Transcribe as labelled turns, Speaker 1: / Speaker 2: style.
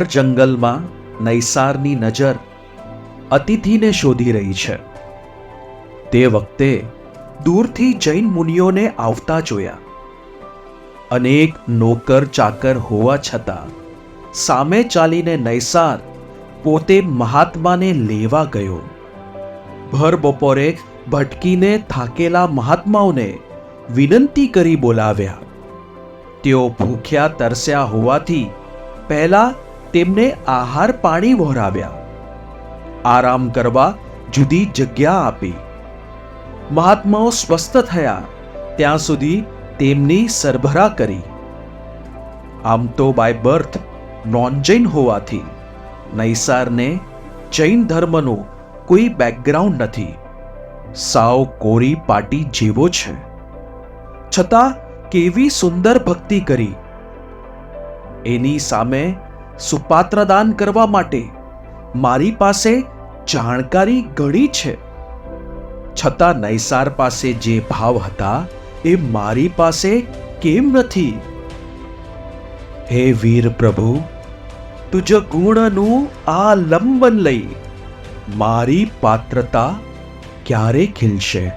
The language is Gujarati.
Speaker 1: ભર જંગલમાં નૈસારની નજર અતિથિને શોધી રહી છે. તે વખતે દૂરથી જૈન મુનિઓને આવતા જોયા. અનેક નોકર ચાકર હોવા છતાં સામે ચાલીને નૈસાર પોતે મહાત્માને લેવા ગયો. ભર બપોરે ભટકીને થાકેલા મહાત્માઓને વિનંતી કરી બોલાવ્યા. તેઓ ભૂખ્યા તરસ્યા હોવાથી પહેલા તેમને આહાર પાણી વહોરાવ્યા. આરામ કરવા જુદી જગ્યા આપી. મહાત્માઓ સ્વસ્થ થયા ત્યાં સુધી તેમની સરભરા કરી. આમ તો બાય બર્થ નોન જૈન હોવાથી નૈસારને જૈન ધર્મનું કોઈ બેકગ્રાઉન્ડ નથી. સાવ કોરી પાટી જેવો છે. છતાં કેવી સુંદર ભક્તિ કરી. એની સામે સુપાત્રદાન કરવા માટે મારી પાસે જાણકારી ઘણી છે. છતાં નૈસાર પાસે જે ભાવ હતા એ મારી પાસે કેમ નથી? હે વીર પ્રભુ, તુજ ગુણનું આલંબન લઈ મારી પાત્રતા ક્યારે ખીલશે?